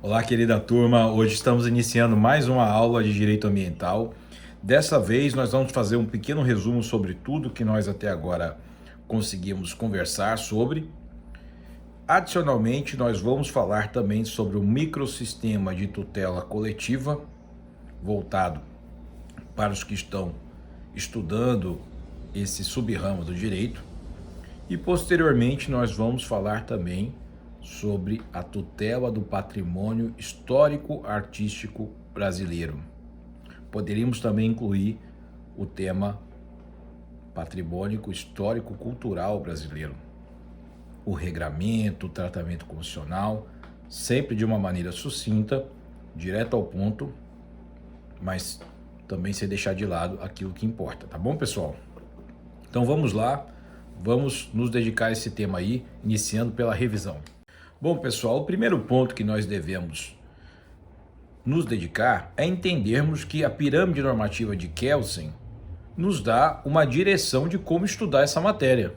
Olá, querida turma. Hoje estamos iniciando mais uma aula de Direito Ambiental. Dessa vez, nós vamos fazer um pequeno resumo sobre tudo que nós até agora conseguimos conversar sobre. Adicionalmente, nós vamos falar também sobre o microsistema de tutela coletiva, voltado para os que estão estudando esse sub-ramo do direito. E posteriormente, nós vamos falar também sobre a tutela do patrimônio histórico-artístico brasileiro. Poderíamos também incluir o tema patrimônio histórico-cultural brasileiro, o regramento, o tratamento constitucional, sempre de uma maneira sucinta, direto ao ponto, mas também sem deixar de lado aquilo que importa, tá bom, pessoal? Então vamos lá, vamos nos dedicar a esse tema aí, iniciando pela revisão. Bom, pessoal, o primeiro ponto que nós devemos nos dedicar é entendermos que a pirâmide normativa de Kelsen nos dá uma direção de como estudar essa matéria.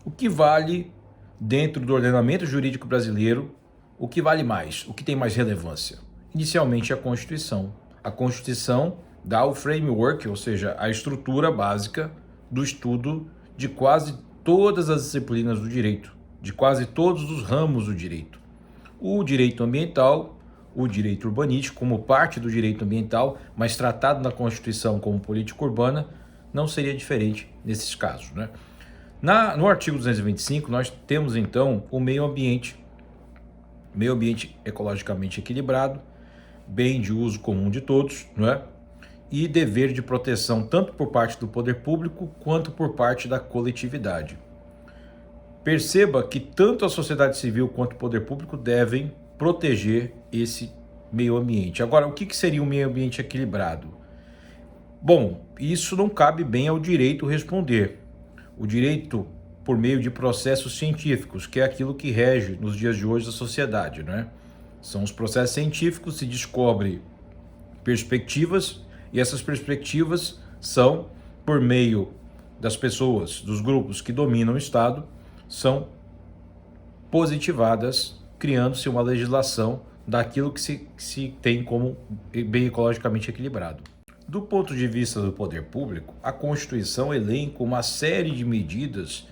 O que vale dentro do ordenamento jurídico brasileiro, o que vale mais, o que tem mais relevância? Inicialmente, a Constituição. A Constituição dá o framework, ou seja, a estrutura básica do estudo de quase todas as disciplinas do direito, de quase todos os ramos do direito. O direito ambiental, o direito urbanístico, como parte do direito ambiental, mas tratado na Constituição como política urbana, não seria diferente nesses casos, né? No artigo 225, nós temos então o meio ambiente ecologicamente equilibrado, bem de uso comum de todos, não é? E dever de proteção tanto por parte do poder público quanto por parte da coletividade. Perceba que tanto a sociedade civil quanto o poder público devem proteger esse meio ambiente. Agora, o que seria um meio ambiente equilibrado? Bom, isso não cabe bem ao direito responder. O direito por meio de processos científicos, que é aquilo que rege nos dias de hoje a sociedade, né? São os processos científicos, se descobre perspectivas, e essas perspectivas são por meio das pessoas, dos grupos que dominam o Estado, são positivadas, criando-se uma legislação daquilo que se tem como bem ecologicamente equilibrado. Do ponto de vista do poder público, a Constituição elenca uma série de medidas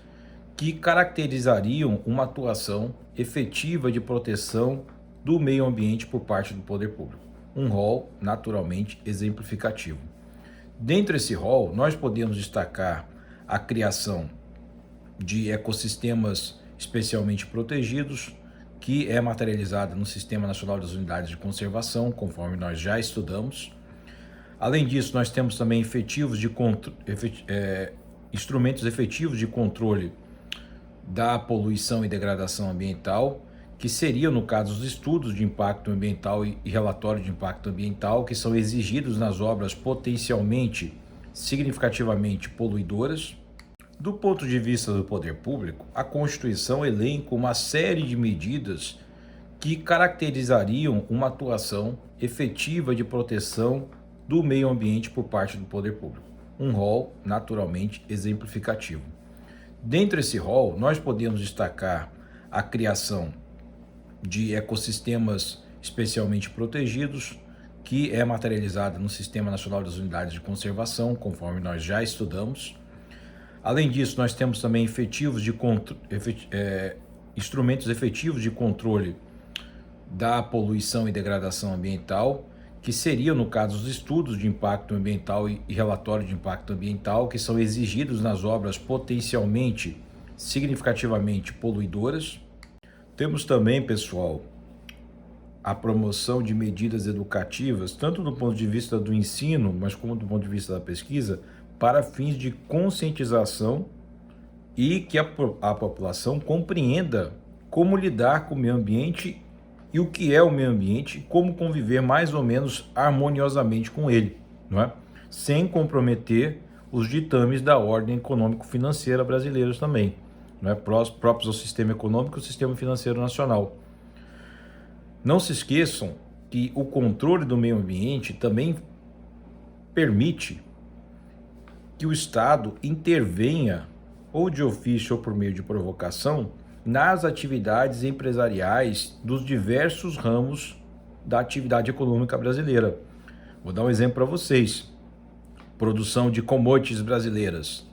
que caracterizariam uma atuação efetiva de proteção do meio ambiente por parte do poder público. Um rol naturalmente exemplificativo. Dentro desse rol, nós podemos destacar a criação de ecossistemas especialmente protegidos, que é materializada no Sistema Nacional das Unidades de Conservação, conforme nós já estudamos. Além disso, nós temos também instrumentos efetivos de controle da poluição e degradação ambiental, que seriam, no caso, os estudos de impacto ambiental e relatório de impacto ambiental, que são exigidos nas obras potencialmente, significativamente poluidoras. Do ponto de vista do poder público, a Constituição elenca uma série de medidas que caracterizariam uma atuação efetiva de proteção do meio ambiente por parte do poder público. Um rol naturalmente exemplificativo. Dentro desse rol, nós podemos destacar a criação de ecossistemas especialmente protegidos, que é materializada no Sistema Nacional das Unidades de Conservação, conforme nós já estudamos. Além disso, nós temos também instrumentos efetivos de controle da poluição e degradação ambiental, que seriam, no caso, os estudos de impacto ambiental e relatório de impacto ambiental, que são exigidos nas obras potencialmente, significativamente poluidoras. Temos também, pessoal, a promoção de medidas educativas, tanto do ponto de vista do ensino, mas como do ponto de vista da pesquisa, para fins de conscientização e que a população compreenda como lidar com o meio ambiente e o que é o meio ambiente, como conviver mais ou menos harmoniosamente com ele, não é? Sem comprometer os ditames da ordem econômico-financeira brasileiros também, não é? Próprios ao sistema econômico e ao sistema financeiro nacional. Não se esqueçam que o controle do meio ambiente também permite que o Estado intervenha, ou de ofício ou por meio de provocação, nas atividades empresariais dos diversos ramos da atividade econômica brasileira. Vou dar um exemplo para vocês. Produção de commodities brasileiras.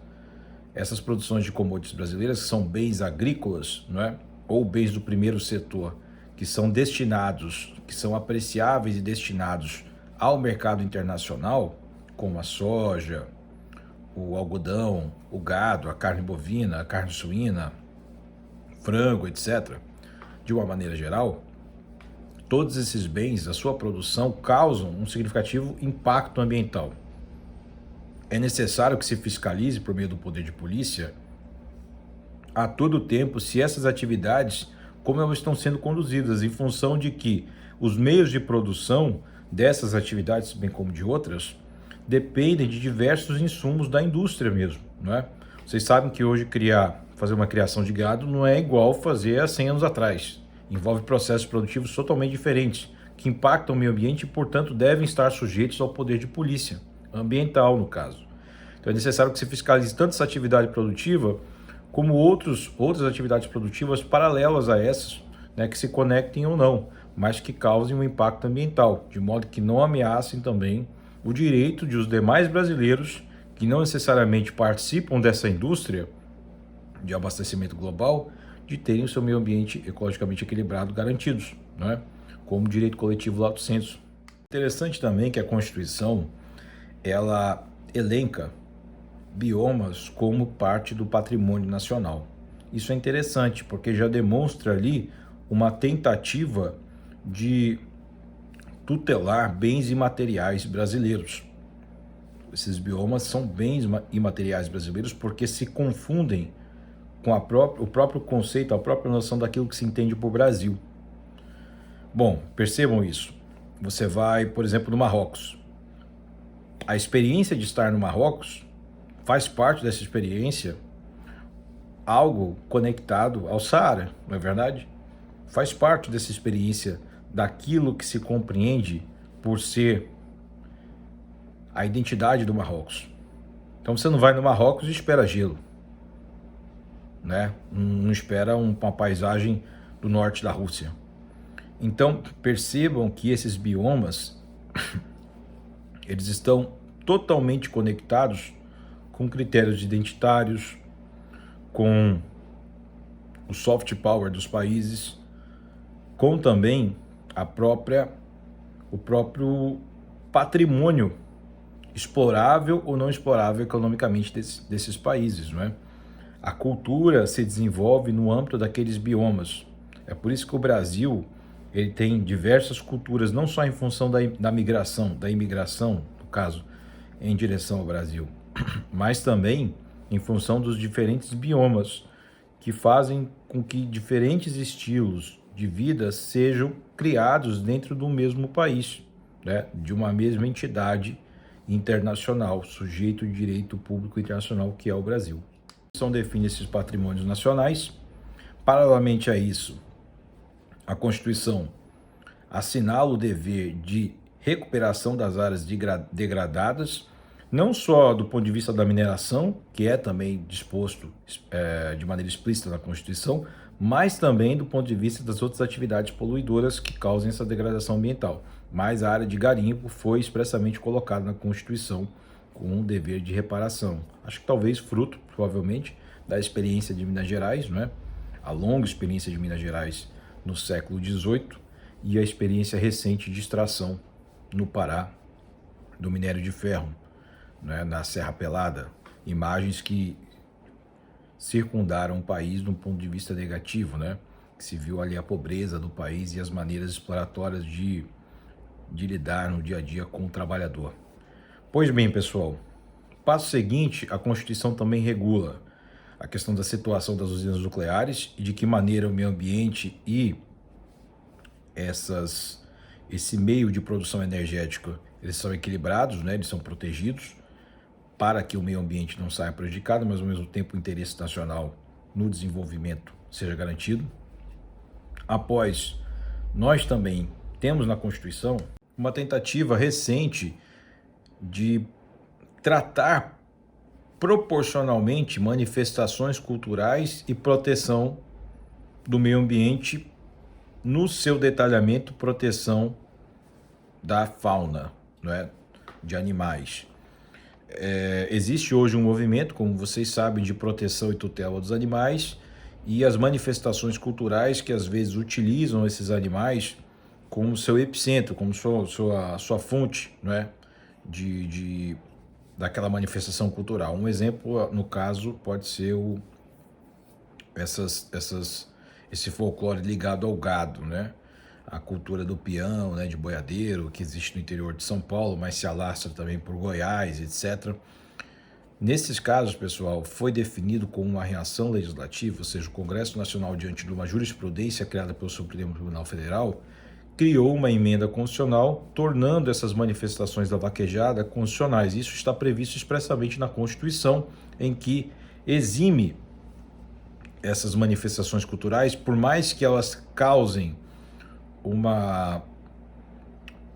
Essas produções de commodities brasileiras, que são bens agrícolas, não é? Ou bens do primeiro setor, que são destinados, que são apreciáveis e destinados ao mercado internacional, como a soja, o algodão, o gado, a carne bovina, a carne suína, frango, etc. De uma maneira geral, todos esses bens, a sua produção, causam um significativo impacto ambiental. É necessário que se fiscalize por meio do poder de polícia a todo tempo se essas atividades, como elas estão sendo conduzidas, em função de que os meios de produção dessas atividades, bem como de outras, dependem de diversos insumos da indústria mesmo, não é? Vocês sabem que hoje fazer uma criação de gado não é igual fazer há 100 anos atrás. Envolve processos produtivos totalmente diferentes, que impactam o meio ambiente e, portanto, devem estar sujeitos ao poder de polícia ambiental, no caso. Então é necessário que se fiscalize tanto essa atividade produtiva como outras atividades produtivas paralelas a essas, né, que se conectem ou não, mas que causem um impacto ambiental, de modo que não ameacem também o direito de os demais brasileiros que não necessariamente participam dessa indústria de abastecimento global, de terem o seu meio ambiente ecologicamente equilibrado garantidos, não é? Como direito coletivo lato sensu. Interessante também que a Constituição ela elenca biomas como parte do patrimônio nacional. Isso é interessante porque já demonstra ali uma tentativa de tutelar bens imateriais brasileiros. Esses biomas são bens imateriais brasileiros porque se confundem com o próprio conceito, a própria noção daquilo que se entende por Brasil. Bom, percebam isso. Você vai, por exemplo, no Marrocos. A experiência de estar no Marrocos faz parte dessa experiência algo conectado ao Saara, não é verdade? Faz parte dessa experiência daquilo que se compreende por ser a identidade do Marrocos. Então você não vai no Marrocos e espera gelo, né? Não espera uma paisagem do norte da Rússia. Então percebam que esses biomas eles estão totalmente conectados com critérios identitários, com o soft power dos países, com também o próprio patrimônio explorável ou não explorável economicamente desses países, não é? A cultura se desenvolve no âmbito daqueles biomas. É por isso que o Brasil ele tem diversas culturas, não só em função da migração, da imigração, no caso, em direção ao Brasil, mas também em função dos diferentes biomas que fazem com que diferentes estilos de vida sejam criados dentro do mesmo país, né? De uma mesma entidade internacional, sujeito de direito público internacional, que é o Brasil. A Constituição define esses patrimônios nacionais. Paralelamente a isso, a Constituição assinala o dever de recuperação das áreas degradadas, não só do ponto de vista da mineração, que é também disposto de maneira explícita na Constituição, mas também do ponto de vista das outras atividades poluidoras que causam essa degradação ambiental. Mas a área de garimpo foi expressamente colocada na Constituição com um dever de reparação. Acho que talvez fruto, provavelmente, da experiência de Minas Gerais, não é? A longa experiência de Minas Gerais no século XVIII e a experiência recente de extração no Pará do minério de ferro, né, na Serra Pelada, imagens que circundaram o país de um ponto de vista negativo, né, que se viu ali a pobreza do país e as maneiras exploratórias de lidar no dia a dia com o trabalhador. Pois bem, pessoal, passo seguinte, a Constituição também regula a questão da situação das usinas nucleares e de que maneira o meio ambiente e esse meio de produção energética eles são equilibrados, né? Eles são protegidos para que o meio ambiente não saia prejudicado, mas ao mesmo tempo o interesse nacional no desenvolvimento seja garantido. Após, nós também temos na Constituição uma tentativa recente de tratar proporcionalmente manifestações culturais e proteção do meio ambiente no seu detalhamento, proteção da fauna, não é? De animais. Existe hoje um movimento, como vocês sabem, de proteção e tutela dos animais, e as manifestações culturais que às vezes utilizam esses animais como seu epicentro, como sua fonte, não é? Daquela manifestação cultural. Um exemplo, no caso, pode ser esse folclore ligado ao gado, né? A cultura do peão, né, de boiadeiro, que existe no interior de São Paulo, mas se alastra também por Goiás, etc. Nesses casos, pessoal, foi definido como uma reação legislativa, ou seja, o Congresso Nacional, diante de uma jurisprudência criada pelo Supremo Tribunal Federal, criou uma emenda constitucional, tornando essas manifestações da vaquejada constitucionais. Isso está previsto expressamente na Constituição, em que exime essas manifestações culturais, por mais que elas causem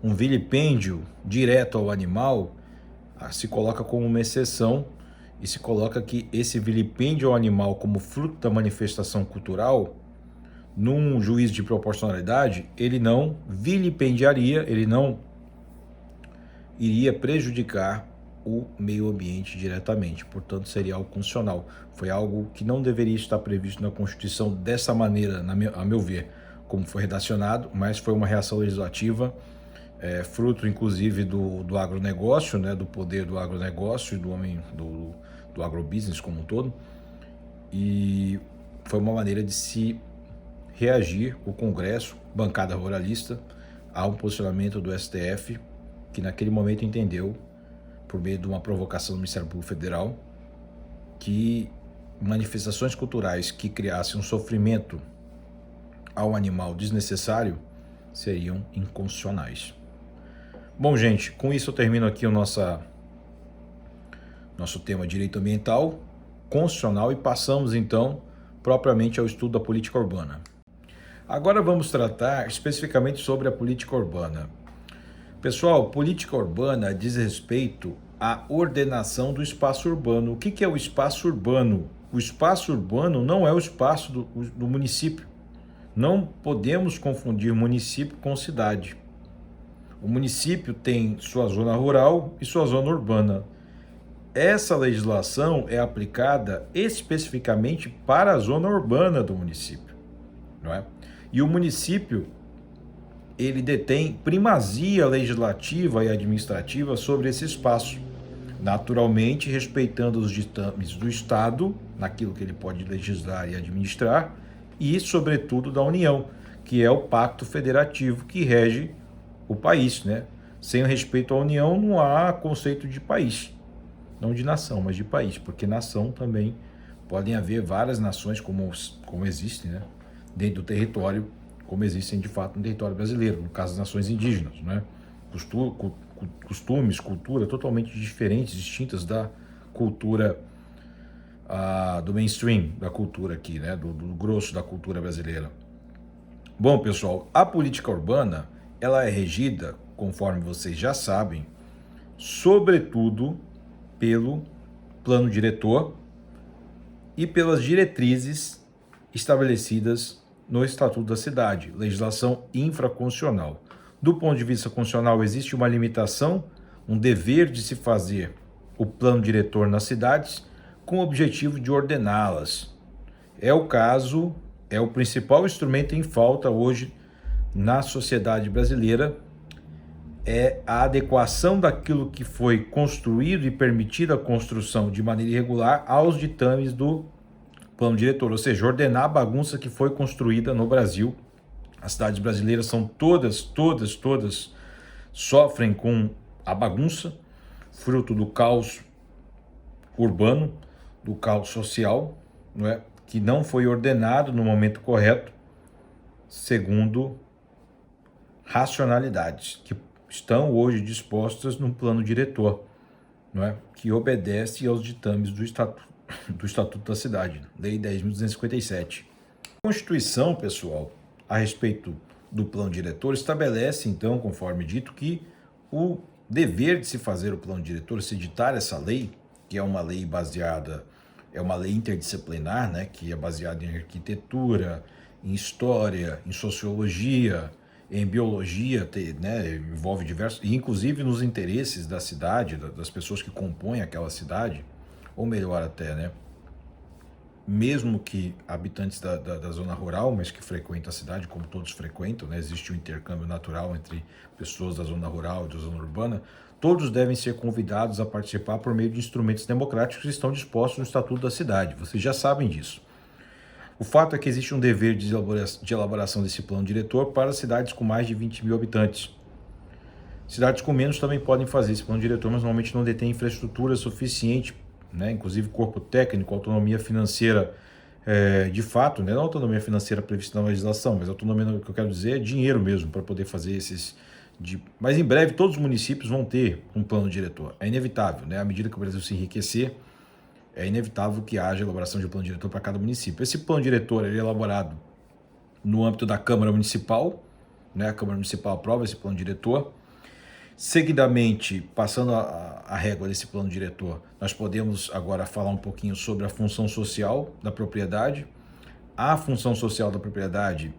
um vilipêndio direto ao animal, se coloca como uma exceção e se coloca que esse vilipêndio ao animal como fruto da manifestação cultural, num juízo de proporcionalidade, ele não vilipendiaria, ele não iria prejudicar o meio ambiente diretamente, portanto seria algo constitucional. Foi algo que não deveria estar previsto na Constituição dessa maneira, a meu ver, como foi redacionado, mas foi uma reação legislativa, fruto inclusive do agronegócio, né, do poder do agronegócio e do homem do agrobusiness como um todo, e foi uma maneira de se reagir o Congresso, bancada ruralista, a um posicionamento do STF, que naquele momento entendeu, por meio de uma provocação do Ministério Público Federal, que manifestações culturais que criassem um sofrimento ao animal desnecessário seriam inconstitucionais. Bom, gente, com isso eu termino aqui o nosso tema direito ambiental, constitucional, e passamos então propriamente ao estudo da política urbana. Agora vamos tratar especificamente sobre a política urbana. Pessoal, política urbana diz respeito à ordenação do espaço urbano. O que é o espaço urbano? O espaço urbano não é o espaço do município. Não podemos confundir município com cidade. O município tem sua zona rural e sua zona urbana. Essa legislação é aplicada especificamente para a zona urbana do município, não é? E o município, ele detém primazia legislativa e administrativa sobre esse espaço, naturalmente respeitando os ditames do Estado, naquilo que ele pode legislar e administrar, e, sobretudo, da União, que é o pacto federativo que rege o país, né? Sem o respeito à União não há conceito de país, não de nação, mas de país, porque nação também podem haver várias nações como existem, né? Dentro do território, como existem de fato no território brasileiro, no caso das nações indígenas, né? Costumes, cultura totalmente diferentes, distintas da cultura do mainstream da cultura aqui, né? Do grosso da cultura brasileira. Bom, pessoal, a política urbana, ela é regida, conforme vocês já sabem, sobretudo pelo plano diretor e pelas diretrizes estabelecidas no Estatuto da Cidade, legislação infraconstitucional. Do ponto de vista constitucional, existe uma limitação, um dever de se fazer o plano diretor nas cidades com o objetivo de ordená-las. É o principal instrumento em falta hoje na sociedade brasileira, é a adequação daquilo que foi construído e permitida a construção de maneira irregular aos ditames do plano diretor, ou seja, ordenar a bagunça que foi construída no Brasil. As cidades brasileiras são todas sofrem com a bagunça, fruto do caos urbano, do caos social, não é? Que não foi ordenado no momento correto, segundo racionalidades que estão hoje dispostas no plano diretor, não é? Que obedece aos ditames do Estatuto da Cidade, Lei 10.257. A Constituição, pessoal, a respeito do plano diretor, estabelece, então, conforme dito, que o dever de se fazer o plano diretor, se ditar essa lei, que é uma lei baseada, é uma lei interdisciplinar, né, que é baseada em arquitetura, em história, em sociologia, em biologia, né, envolve diversos, inclusive nos interesses da cidade, das pessoas que compõem aquela cidade, ou melhor até, né, mesmo que habitantes da zona rural, mas que frequentam a cidade, como todos frequentam, né, existe um intercâmbio natural entre pessoas da zona rural e da zona urbana, todos devem ser convidados a participar por meio de instrumentos democráticos que estão dispostos no Estatuto da Cidade. Vocês já sabem disso. O fato é que existe um dever de elaboração desse plano diretor para cidades com mais de 20 mil habitantes. Cidades com menos também podem fazer esse plano diretor, mas normalmente não detêm infraestrutura suficiente, né? Inclusive corpo técnico, autonomia financeira, de fato, né? Não autonomia financeira prevista na legislação, mas autonomia, o que eu quero dizer, é dinheiro mesmo para poder fazer esses... Mas em breve todos os municípios vão ter um plano diretor. É inevitável, né? À medida que o Brasil se enriquecer, é inevitável que haja elaboração de um plano diretor para cada município. Esse plano diretor é elaborado no âmbito da Câmara Municipal, né? A Câmara Municipal aprova esse plano diretor. Seguidamente, passando a régua desse plano diretor, nós podemos agora falar um pouquinho sobre a função social da propriedade. A função social da propriedade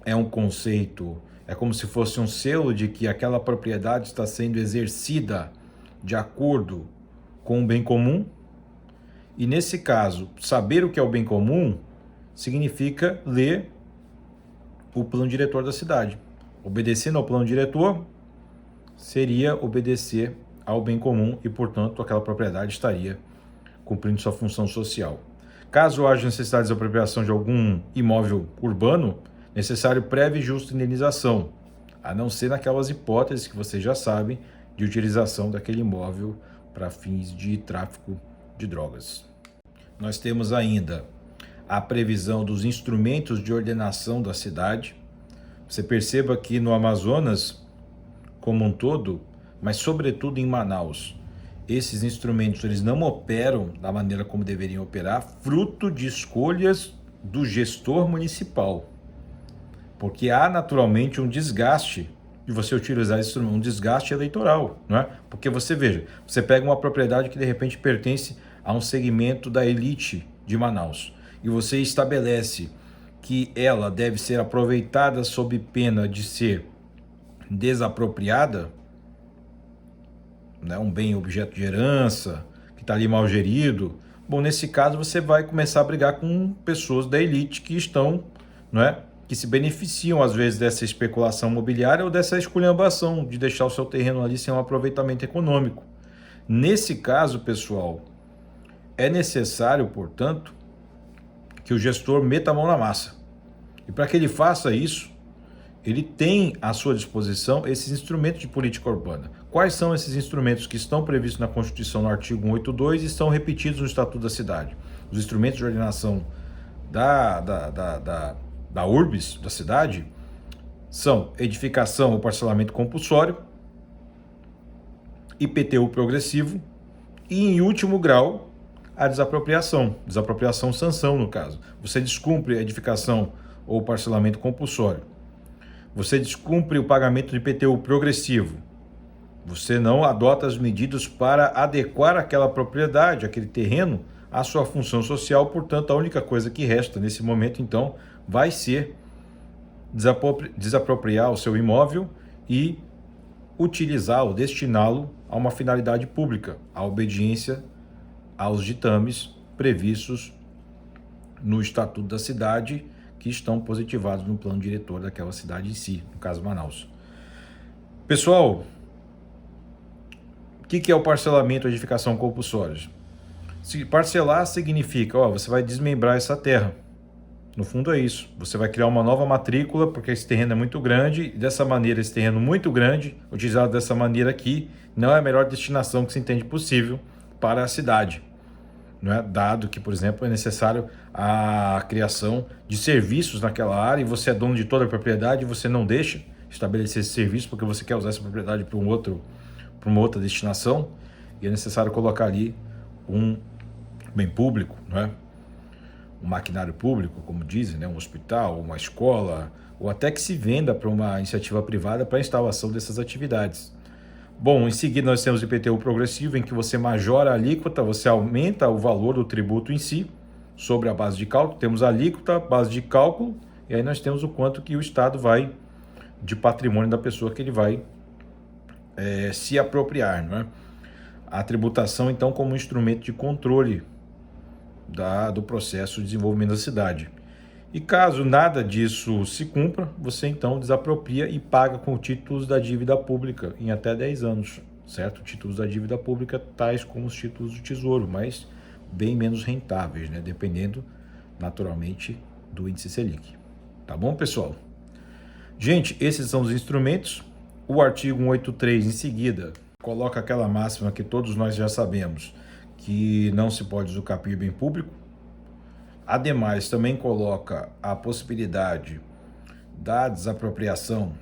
é um conceito, é como se fosse um selo de que aquela propriedade está sendo exercida de acordo com o bem comum. E nesse caso, saber o que é o bem comum significa ler o plano diretor da cidade. Obedecendo ao plano diretor seria obedecer ao bem comum e, portanto, aquela propriedade estaria cumprindo sua função social. Caso haja necessidade de apropriação de algum imóvel urbano, necessário prévia e justa indenização, a não ser naquelas hipóteses que vocês já sabem de utilização daquele imóvel para fins de tráfico de drogas. Nós temos ainda a previsão dos instrumentos de ordenação da cidade. Você perceba que no Amazonas, como um todo, mas sobretudo em Manaus, esses instrumentos eles não operam da maneira como deveriam operar, fruto de escolhas do gestor municipal. Porque há naturalmente um desgaste de você utilizar esse instrumento, um desgaste eleitoral, não é? Porque você veja, você pega uma propriedade que de repente pertence a um segmento da elite de Manaus e você estabelece que ela deve ser aproveitada sob pena de ser desapropriada, né? Um bem objeto de herança, que está ali mal gerido. Bom, nesse caso você vai começar a brigar com pessoas da elite que estão, não é? Que se beneficiam às vezes dessa especulação imobiliária ou dessa esculhambação de deixar o seu terreno ali sem um aproveitamento econômico. Nesse caso, pessoal, é necessário, portanto, que o gestor meta a mão na massa. E para que ele faça isso, ele tem à sua disposição esses instrumentos de política urbana. Quais são esses instrumentos que estão previstos na Constituição no artigo 182 e estão repetidos no Estatuto da Cidade? Os instrumentos de ordenação da urbis, da cidade, são edificação ou parcelamento compulsório, IPTU progressivo e, em último grau, a desapropriação sanção, no caso. Você descumpre a edificação ou parcelamento compulsório, você descumpre o pagamento de IPTU progressivo, você não adota as medidas para adequar aquela propriedade, aquele terreno, à sua função social, portanto, a única coisa que resta nesse momento, então, vai ser desapropriar o seu imóvel e utilizá-lo, destiná-lo a uma finalidade pública, a obediência aos ditames previstos no Estatuto da Cidade, que estão positivados no plano diretor daquela cidade em si, no caso Manaus. Pessoal, o que é o parcelamento ou edificação compulsória? Parcelar significa, você vai desmembrar essa terra. No fundo é isso. Você vai criar uma nova matrícula, porque esse terreno é muito grande, e dessa maneira, esse terreno muito grande, utilizado dessa maneira aqui, não é a melhor destinação que se entende possível para a cidade. Não é? Dado que, por exemplo, é necessário a criação de serviços naquela área, e você é dono de toda a propriedade, e você não deixa estabelecer esse serviço, porque você quer usar essa propriedade para uma outra destinação, e é necessário colocar ali um bem público, não é? Um maquinário público, como dizem, né? Um hospital, uma escola, ou até que se venda para uma iniciativa privada para a instalação dessas atividades. Bom, em seguida nós temos o IPTU progressivo, em que você majora a alíquota, você aumenta o valor do tributo em si, sobre a base de cálculo. Temos a alíquota, base de cálculo, e aí nós temos o quanto que o Estado vai de patrimônio da pessoa que ele vai se apropriar, não é? A tributação, então, como instrumento de controle do processo de desenvolvimento da cidade. E caso nada disso se cumpra, você então desapropria e paga com títulos da dívida pública em até 10 anos, certo? Títulos da dívida pública, tais como os títulos do Tesouro, mas bem menos rentáveis, né? Dependendo, naturalmente, do índice Selic. Tá bom, pessoal? Gente, esses são os instrumentos. O artigo 183, em seguida, coloca aquela máxima que todos nós já sabemos, que não se pode usucapir bem público. Ademais, também coloca a possibilidade da desapropriação,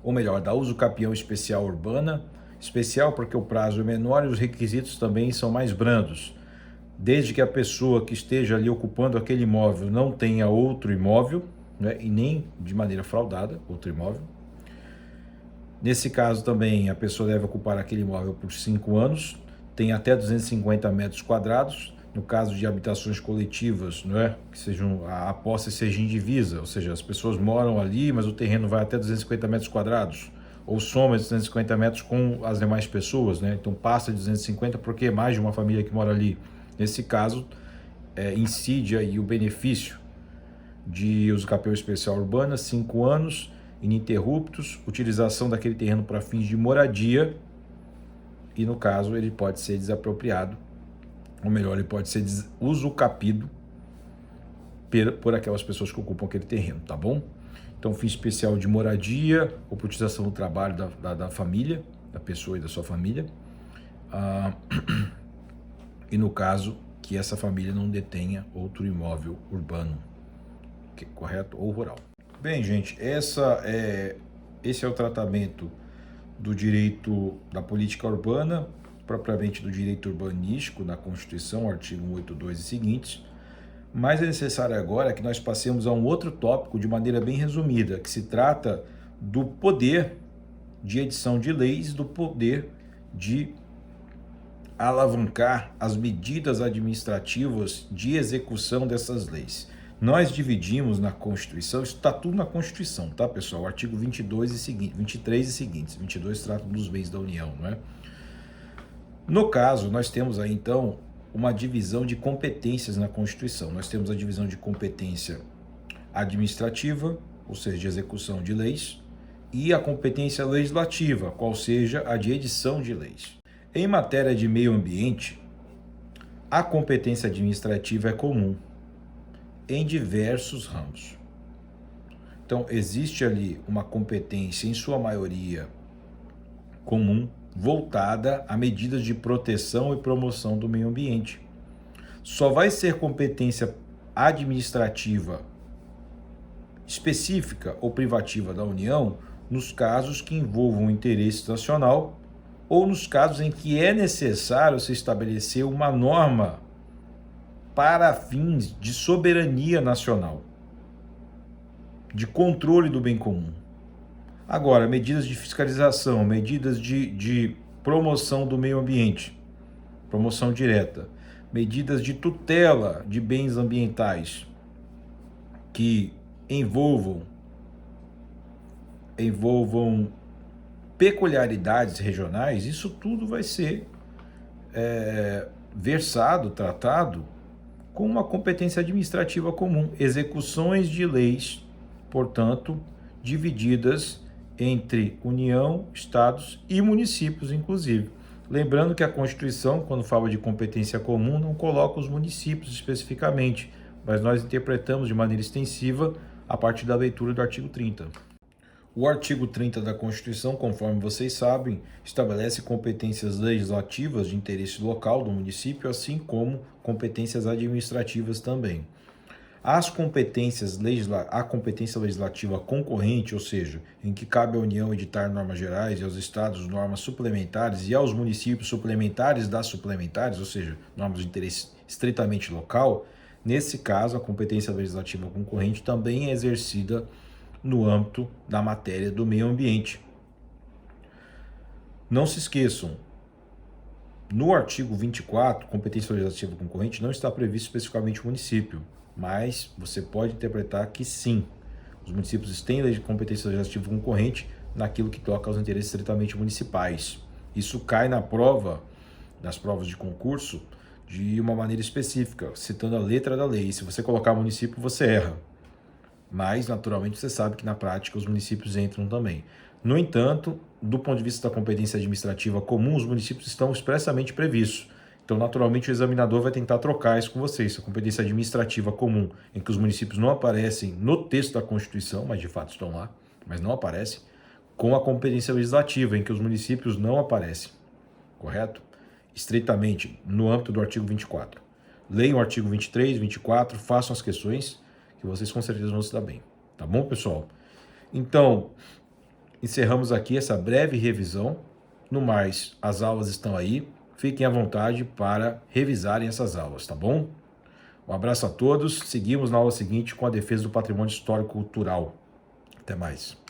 ou melhor, da usucapião especial urbana, especial porque o prazo é menor e os requisitos também são mais brandos, desde que a pessoa que esteja ali ocupando aquele imóvel não tenha outro imóvel, né, e nem de maneira fraudada, outro imóvel. Nesse caso também a pessoa deve ocupar aquele imóvel por 5 anos, tem até 250 metros quadrados, no caso de habitações coletivas, não é? Que sejam, a posse seja indivisa, ou seja, as pessoas moram ali, mas o terreno vai até 250 metros quadrados, ou soma 250 metros com as demais pessoas, né? Então passa de 250 porque é mais de uma família que mora ali. Nesse caso, incide aí o benefício de usucapião especial urbana, 5 anos, ininterruptos, utilização daquele terreno para fins de moradia, e no caso ele pode ser desapropriado, ou melhor, ele pode ser usucapido por aquelas pessoas que ocupam aquele terreno, tá bom? Então, fim especial de moradia, ou por utilização do trabalho da família, da pessoa e da sua família, e no caso que essa família não detenha outro imóvel urbano, correto? Ou rural. Bem, gente, esse é o tratamento do direito da política urbana, propriamente do direito urbanístico da Constituição, artigo 182 e seguintes. Mas é necessário agora que nós passemos a um outro tópico de maneira bem resumida, que se trata do poder de edição de leis, do poder de alavancar as medidas administrativas de execução dessas leis. Nós dividimos na Constituição, isso está tudo na Constituição, tá, pessoal? O artigo 22 e seguinte, 23 e seguintes. 22 trata dos bens da União, não é? No caso, nós temos aí, então, uma divisão de competências na Constituição. Nós temos a divisão de competência administrativa, ou seja, de execução de leis, e a competência legislativa, qual seja a de edição de leis. Em matéria de meio ambiente, a competência administrativa é comum em diversos ramos. Então, existe ali uma competência, em sua maioria, comum, voltada a medidas de proteção e promoção do meio ambiente. Só vai ser competência administrativa específica ou privativa da União nos casos que envolvam interesse nacional ou nos casos em que é necessário se estabelecer uma norma para fins de soberania nacional, de controle do bem comum. Agora, medidas de fiscalização, medidas de promoção do meio ambiente, promoção direta, medidas de tutela de bens ambientais que envolvam peculiaridades regionais, isso tudo vai ser versado, tratado com uma competência administrativa comum, execuções de leis, portanto, divididas entre União, Estados e municípios, inclusive. Lembrando que a Constituição, quando fala de competência comum, não coloca os municípios especificamente, mas nós interpretamos de maneira extensiva a partir da leitura do artigo 30. O artigo 30 da Constituição, conforme vocês sabem, estabelece competências legislativas de interesse local do município, assim como competências administrativas também. A competência legislativa concorrente, ou seja, em que cabe à União editar normas gerais e aos estados normas suplementares e aos municípios suplementares das suplementares, ou seja, normas de interesse estritamente local, nesse caso a competência legislativa concorrente também é exercida no âmbito da matéria do meio ambiente. Não se esqueçam, no artigo 24, competência legislativa concorrente, não está previsto especificamente o município, mas você pode interpretar que sim, Os municípios têm lei de competência legislativa concorrente naquilo que toca aos interesses estritamente municipais. Isso cai na prova, das provas de concurso, de uma maneira específica, citando a letra da lei. Se você colocar município, você erra. Mas, naturalmente, você sabe que na prática os municípios entram também. No entanto, do ponto de vista da competência administrativa comum, os municípios estão expressamente previstos. Então, naturalmente, o examinador vai tentar trocar isso com vocês. A competência administrativa comum, em que os municípios não aparecem no texto da Constituição, mas de fato estão lá, mas não aparecem, com a competência legislativa, em que os municípios não aparecem. Correto? Estritamente, no âmbito do artigo 24. Leiam o artigo 23, 24, façam as questões, que vocês com certeza vão se dar bem. Tá bom, pessoal? Então, encerramos aqui essa breve revisão. No mais, as aulas estão aí. Fiquem à vontade para revisarem essas aulas, tá bom? Um abraço a todos. Seguimos na aula seguinte com a defesa do patrimônio histórico-cultural. Até mais.